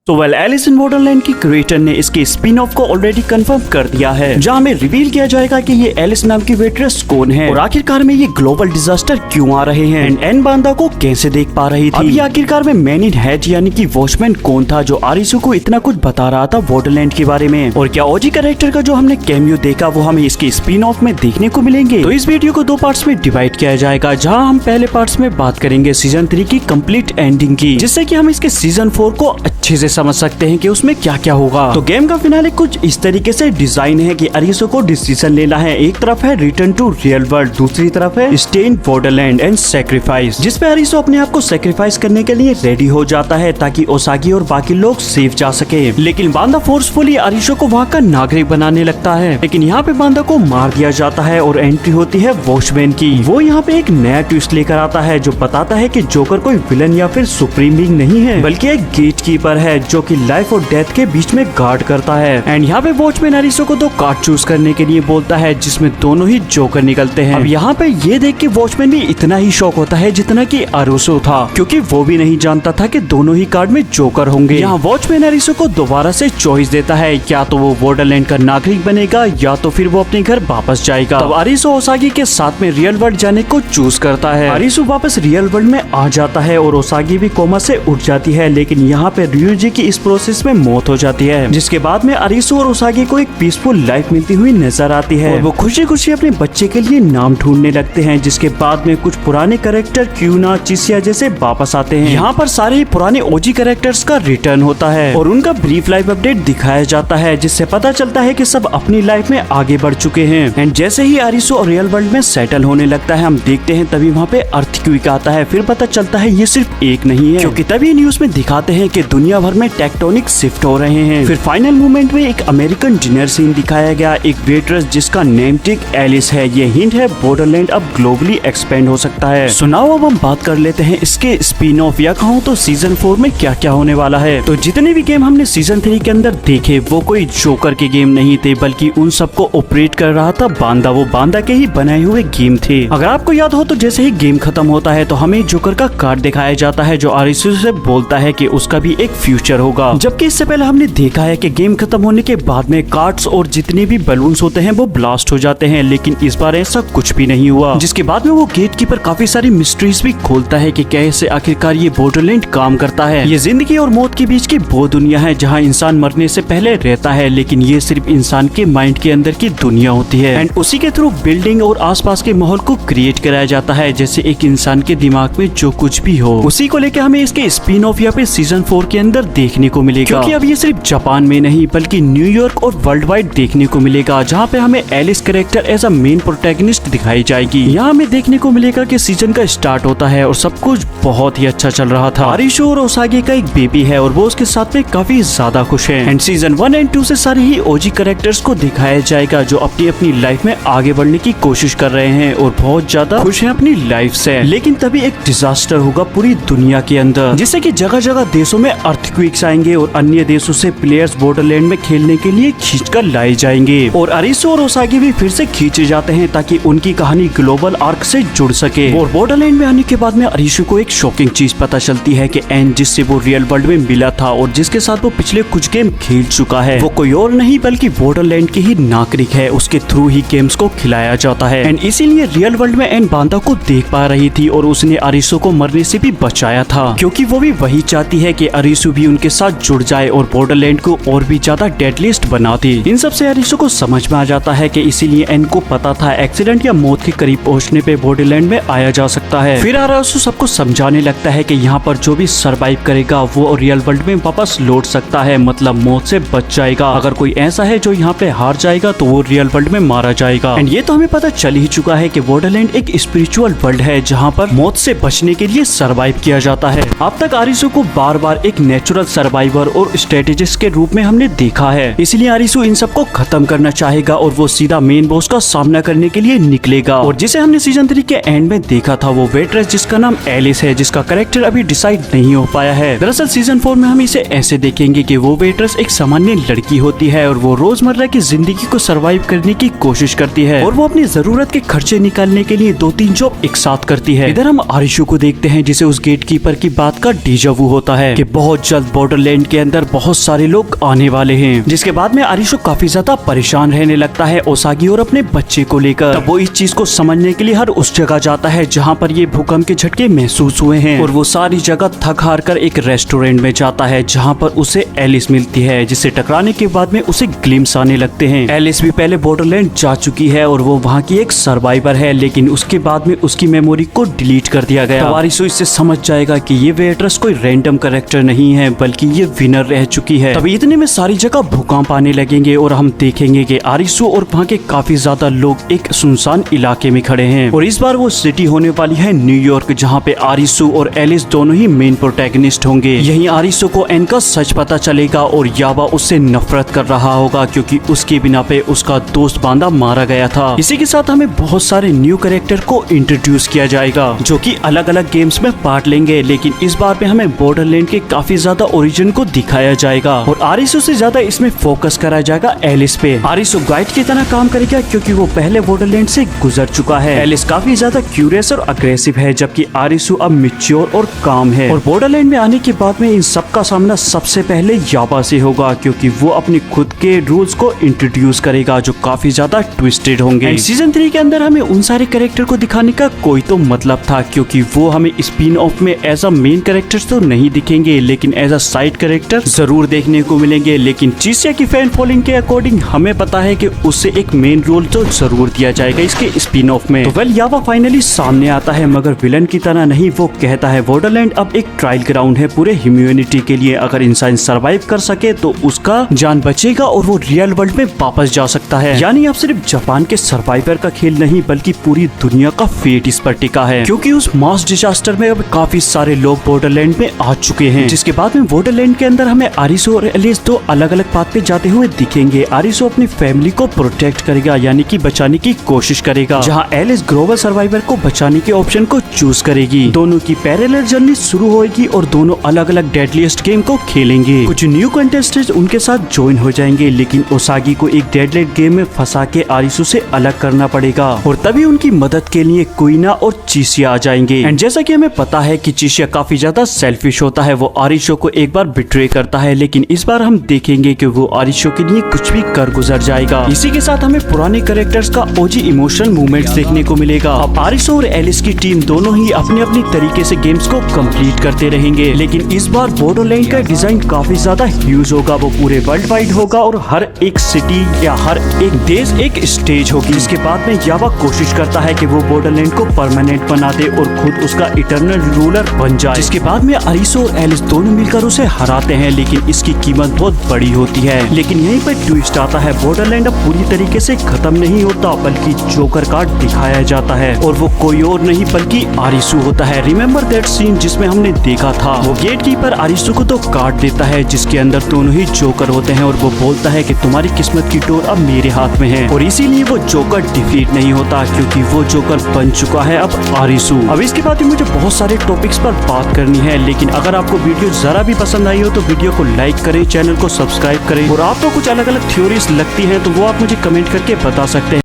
तो Alice in Borderland की creator ने इसके स्पिन ऑफ को ऑलरेडी कंफर्म कर दिया है, जहां हमें रिवील किया जाएगा कि ये एलिस नाम की वेट्रेस कौन है और आखिरकार में ये ग्लोबल डिजास्टर क्यों आ रहे हैं एंड एन बांदा को कैसे देख पा रही थी। अभी आखिरकार में मैन इन हैट यानी कि वॉचमैन कौन था जो आरिसू को इतना कुछ बता रहा था बॉर्डरलैंड के बारे में, और क्या ओजी कैरेक्टर का जो हमने कैमियो देखा वो हमें इसके स्पिन ऑफ में देखने को मिलेंगे। तो इस वीडियो को दो पार्ट्स में डिवाइड किया जाएगा, जहाँ हम पहले पार्ट्स में बात करेंगे सीजन 3 की कंप्लीट एंडिंग की, जिससे कि हम इसके सीजन 4 को अच्छे से समझ सकते हैं कि उसमें क्या क्या होगा। तो गेम का फिनाले कुछ इस तरीके से डिजाइन है कि अरिसो को डिसीजन लेना है। एक तरफ है रिटर्न टू रियल वर्ल्ड, दूसरी तरफ है stay in Borderland and sacrifice, जिसपे अरिसो अपने आप को सैक्रिफाइस करने के लिए रेडी हो जाता है ताकि ओसागी और बाकी लोग सेफ जा सके। लेकिन बांदा फोर्सफुली अरिसो को वहाँ का नागरिक बनाने लगता है, लेकिन यहाँ पे बांदा को मार दिया जाता है और एंट्री होती है वॉचमैन की। वो यहाँ पे एक नया ट्विस्ट लेकर आता है जो बताता है कि जोकर कोई विलन या फिर सुप्रीम बीइंग नहीं है, बल्कि एक गेट कीपर है जो कि लाइफ और डेथ के बीच में गार्ड करता है। एंड यहाँ पे वॉचमैन अरिसो को दो कार्ड चूज करने के लिए बोलता है जिसमें दोनों ही जोकर निकलते हैं। अब यहाँ पे ये देख के वॉचमैन भी इतना ही शॉक होता है जितना कि अरिसो था, क्योंकि वो भी नहीं जानता था कि दोनों ही कार्ड में जोकर होंगे। यहाँ वॉचमैन अरिसो को दोबारा से चॉइस देता है, या तो वो बॉर्डरलैंड का नागरिक बनेगा या तो फिर वो अपने घर वापस जाएगा। तब अरिसो ओसागी के साथ में रियल वर्ल्ड जाने को चूज करता है। अरिसो वापस रियल वर्ल्ड में आ जाता है और ओसागी भी कोमा से उठ जाती है, लेकिन यहाँ पे ryuji की इस प्रोसेस में मौत हो जाती है, जिसके बाद में अरिसो और ओसागी को एक पीसफुल लाइफ मिलती हुई नजर आती है और वो खुशी खुशी अपने बच्चे के लिए नाम ढूंढने लगते हैं। जिसके बाद में कुछ पुराने कैरेक्टर क्यूना चिसिया जैसे वापस आते हैं। यहाँ पर सारे ही पुराने ओजी कैरेक्टर्स का रिटर्न होता है और उनका ब्रीफ लाइफ अपडेट दिखाया जाता है, जिससे पता चलता है कि सब अपनी लाइफ में आगे बढ़ चुके हैं। एंड जैसे ही अरिसो और रियल वर्ल्ड में सेटल होने लगता है, हम देखते हैं तभी वहाँ पे अर्थक्वेक आता है। फिर पता चलता है ये सिर्फ एक नहीं है, क्योंकि तभी न्यूज में दिखाते हैं कि दुनिया भर में टेक्टोनिक शिफ्ट हो रहे हैं। फिर फाइनल मूवमेंट में एक अमेरिकन डिनर सीन दिखाया गया, एक वेट्रेस जिसका नेम टिक एलिस है। ये हिंट है बॉर्डरलैंड अब ग्लोबली एक्सपेंड हो सकता है। सुनाओ अब हम बात कर लेते हैं इसके स्पिन ऑफ या कहूँ तो सीजन 4 में क्या क्या होने वाला है। तो जितने भी गेम हमने सीजन 3 के अंदर देखे वो कोई जोकर के गेम नहीं थे, बल्कि उन सबको ऑपरेट कर रहा था बांदा। वो बांदा के ही बनाए हुए गेम थे। अगर आपको याद हो तो जैसे ही गेम खत्म होता है तो हमें जोकर का कार्ड दिखाया जाता है जो अरिसो से बोलता है कि उसका भी एक फ्यूचर होगा, जबकि इससे पहले हमने देखा है कि गेम खत्म होने के बाद में कार्ड्स और जितने भी बलून्स होते हैं वो ब्लास्ट हो जाते हैं, लेकिन इस बार ऐसा कुछ भी नहीं हुआ। जिसके बाद में वो गेट कीपर काफी सारी मिस्ट्रीज भी खोलता है कि कैसे आखिरकार ये बॉर्डरलैंड काम करता है। ये जिंदगी और मौत के बीच की वो दुनिया है जहाँ इंसान मरने से पहले रहता है, लेकिन ये सिर्फ इंसान के माइंड के अंदर की दुनिया होती है। एंड उसी के थ्रू बिल्डिंग और आसपास के माहौल को क्रिएट कराया जाता है, जैसे एक इंसान के दिमाग में जो कुछ भी हो उसी को लेकर हमें इसके स्पिन ऑफ या फिर सीजन 4 के अंदर देखने को मिलेगा। क्योंकि अब ये सिर्फ जापान में नहीं बल्कि न्यूयॉर्क और वर्ल्ड वाइड देखने को मिलेगा, जहाँ पे हमें Alice character as a main protagonist दिखाई जाएगी। यहाँ हमें देखने को मिलेगा कि सीजन का स्टार्ट होता है और सब कुछ बहुत ही अच्छा चल रहा था। अरिसो और ओसागी का एक बेबी है और वो उसके साथ में काफी ज्यादा खुश है। एंड सीजन 1 एंड 2 से सारे ही ओजी कैरेक्टर्स को दिखाया जाएगा जो अपनी अपनी लाइफ में आगे बढ़ने की कोशिश कर रहे हैं और बहुत ज्यादा खुश हैं अपनी लाइफ से। लेकिन तभी एक डिजास्टर होगा पूरी दुनिया के अंदर, जिससे कि जगह जगह देशों में अर्थक्वेक्स आएंगे और अन्य देशों से प्लेयर्स बॉर्डरलैंड में खेलने के लिए खींचकर लाए जाएंगे और अरिसो और ओसागी भी फिर से खींचे जाते हैं ताकि उनकी कहानी ग्लोबल आर्क से जुड़ सके। और बॉर्डरलैंड में आने के बाद में अरिसो को एक शॉकिंग चीज पता चलती है कि एन जिससे वो रियल वर्ल्ड में मिला था और जिसके साथ वो पिछले कुछ गेम खेल चुका है, वो कोई और नहीं बल्कि बॉर्डरलैंड के ही नागरिक है। उसके थ्रू ही गेम्स को खिलाया जाता है एंड इसीलिए रियल वर्ल्ड में एन बांदा को देख पा रही थी और उसने अरिसो को मरने से भी बचाया था, क्योंकि वो भी वही चाहती है कि अरिसो भी उनके साथ जुड़ जाए और बॉर्डरलैंड को और भी ज्यादा डेडलिस्ट बना दे। इन सब से अरिसो को समझ में आ जाता है कि इसीलिए एन को पता था एक्सीडेंट या मौत के करीब पहुंचने पे बॉर्डरलैंड में आया जा सकता है। फिर अरिसो सबको समझाने लगता है कि यहाँ पर जो भी सरवाइव करेगा वो रियल वर्ल्ड में वापस लौट सकता है, मतलब मौत से बच जाएगा। अगर कोई ऐसा है जो यहाँ पे हार जाएगा तो वो रियल वर्ल्ड में मारा जाएगा। एंड ये तो हमें पता चल ही चुका है कि बॉर्डरलैंड एक स्पिरिचुअल वर्ल्ड है जहाँ पर मौत से बचने के लिए सरवाइव किया जाता है। अब तक अरिसो को बार बार एक नेचुरल सर्वाइवर और स्ट्रेटेजिस्ट के रूप में हमने देखा है, इसलिए अरिसो इन सबको खत्म करना चाहेगा और वो सीधा मेन बॉस का सामना करने के लिए निकलेगा। और जिसे हमने सीजन 3 के एंड में देखा था वो वेट्रेस जिसका नाम एलिस है, जिसका कैरेक्टर अभी डिसाइड नहीं हो पाया है। दरअसल सीजन 4 में हम इसे ऐसे देखेंगे कि वो वेट्रेस एक सामान्य लड़की होती है और वो रोजमर्रा की जिंदगी को सरवाइव करने की कोशिश करती है और वो अपनी जरूरत के खर्चे निकालने के लिए 2-3 जॉब एक साथ करती है। इधर हम अरिसो को देखते हैं जिसे उस गेट कीपर की बात का डीजा वू होता है कि बहुत जल्द बॉर्डरलैंड के अंदर बहुत सारे लोग आने वाले हैं। जिसके बाद में आरिशो काफी ज्यादा परेशान रहने लगता है ओसागी और अपने बच्चे को लेकर। तब वो इस चीज को समझने के लिए हर उस जगह जाता है जहाँ पर ये भूकंप के झटके महसूस हुए हैं, और वो सारी जगह थक हार कर एक रेस्टोरेंट में जाता है जहाँ पर उसे एलिस मिलती है, जिससे टकराने के बाद में उसे ग्लिम्स आने लगते हैं। एलिस भी पहले बॉर्डरलैंड जा चुकी है और वो वहाँ की एक सर्वाइवर है, लेकिन उसके बाद में उसकी मेमोरी को डिलीट कर दिया गया। आरिशो इससे समझ जाएगा कि ये वेट्रेस कोई रैंडम कैरेक्टर नहीं है बल्कि ये विनर रह चुकी है। तभी इतने में सारी जगह भूकंप आने लगेंगे और हम देखेंगे कि आरिशो और वहाँ के काफी ज्यादा लोग एक सुनसान इलाके में खड़े हैं, और इस बार वो सिटी होने वाली है न्यूयॉर्क, जहाँ पे आरिशो और एलिस दोनों ही मेन प्रोटैगनिस्ट होंगे। यहीं आरिशो को एन का सच पता चलेगा और याबा उससे नफरत कर रहा होगा क्योंकि उसके बिना पे उसका दोस्त बांदा मारा गया था। इसी के साथ हमें बहुत सारे न्यू कैरेक्टर को इंट्रोड्यूस किया जाएगा जो कि अलग अलग गेम्स में पार्ट लेंगे, लेकिन इस बार पे हमें बॉर्डरलैंड के काफी ज्यादा ओरिजिन को दिखाया जाएगा और आरिशो से ज्यादा इसमें फोकस करा जाएगा एलिस पे। आरिशो गाइड की तरह काम करेगा क्योंकि वो पहले बॉर्डरलैंड से गुजर चुका है। एलिस काफी ज्यादा क्यूरियस और अग्रेसिव है, जबकि आरिशो अब मैच्योर और काम है। और बॉर्डरलैंड में आने के बाद में इन सब का सामना सबसे पहले याबा से होगा क्योंकि वो अपने खुद के रूल्स को इंट्रोड्यूस करेगा जो काफी ज्यादा ट्विस्टेड होंगे। सीजन 3 के अंदर हमें उन सारे कैरेक्टर को दिखाने का कोई तो मतलब था क्योंकि वो हमें स्पिन ऑफ में एज अ मेन कैरेक्टर्स तो नहीं दिखेंगे, लेकिन एज अ साइड कैरेक्टर जरूर देखने को मिलेंगे। लेकिन चिसिया की फैन फॉलोइंग के अकॉर्डिंग हमें पता है कि उससे एक मेन रोल तो जरूर दिया जाएगा इसके स्पिन ऑफ में। तो वेल याबा फाइनली सामने आता है, मगर विलन की तरह नहीं। वो कहता है बॉर्डरलैंड अब एक ट्रायल ग्राउंड है पूरे ह्यूमैनिटी के लिए। अगर इंसान सरवाइव कर सके तो उसका जान बचेगा और वो रियल वर्ल्ड में वापस जा सकता है। यानी अब सिर्फ जापान के सर्वाइवर का खेल नहीं बल्कि पूरी दुनिया का फेट इस पर टिका है, क्योंकि उस मास डिजास्टर में अब काफी सारे लोग बॉर्डरलैंड में आ चुके हैं। जिसके बाद में बॉर्डरलैंड के अंदर हमें आरिशो और एलिस दो अलग अलग पाथ पे जाते हुए दिखेंगे। आरिशो अपनी फैमिली को प्रोटेक्ट करेगा यानी कि बचाने की कोशिश करेगा, जहाँ एलिस ग्लोबल सर्वाइवर को बचाने के ऑप्शन को चूज करेगी। दोनों की पैरेलल जर्नी शुरू होगी और दोनों अलग अलग डेडलीस्ट गेम को खेलेंगे। कुछ न्यू कंटेस्टेंट उनके साथ ज्वाइन हो जाएंगे, लेकिन ओसागी को एक डेडलीस्ट गेम में फंसा के आरिशो से अलग करना पड़ेगा और तभी उनकी मदद के लिए कुइना और चिसिया आ जाएंगे। एंड जैसा कि हमें पता है कि चिसिया काफी ज्यादा सेल्फिश होता है, वो आरिशो को एक बार बिट्रे करता है, लेकिन इस बार हम देखेंगे कि वो आरिशो के लिए कुछ भी कर गुजर जाएगा। इसी के साथ हमें पुराने कैरेक्टर्स का ओजी इमोशनल मूवमेंट्स देखने को मिलेगा। अब आरिशो और एलिस की टीम दोनों ही अपने अपने तरीके से गेम्स को कंप्लीट करते रहेंगे, लेकिन इस बार बॉर्डरलैंड का डिजाइन काफी ज्यादा ह्यूज होगा। वो पूरे वर्ल्ड वाइड होगा और हर एक सिटी या हर एक देश एक स्टेज होगी। इसके बाद में याबा कोशिश करता है कि वो बॉर्डरलैंड को परमानेंट बना दे और खुद उसका इटर्नल रूलर बन जाए। जिसके बाद में आरिशो और एलिस दोनों मिलकर उसे हराते हैं, लेकिन इसकी कीमत बहुत बड़ी होती है। लेकिन यहीं पर ट्विस्ट आता है, बॉर्डरलैंड अब पूरी तरीके से खत्म नहीं होता बल्कि जोकर कार्ड दिखाया जाता है और वो कोई और नहीं बल्कि आरिशो होता है। रिमेम्बर दैट सीन जिसमें हमने देखा था, वो गेट कीपर आरिशो को तो कार्ड देता है जिसके अंदर दोनों ही जोकर होते हैं और वो बोलता है कि तुम्हारी किस्मत की डोर अब मेरे हाथ में है, और इसीलिए वो जोकर डिफीट नहीं होता क्योंकि वो जोकर बन चुका है अब आरिशो। अब इसके बाद ही मुझे बहुत सारे टॉपिक्स पर बात करनी है, लेकिन अगर आपको वीडियो जरा भी पसंद आई हो तो वीडियो को लाइक करें, चैनल को सब्सक्राइब करें, और आपको कुछ अलग अलग थ्योरीज लगती हैं तो वो आप मुझे कमेंट करके बता सकते हैं।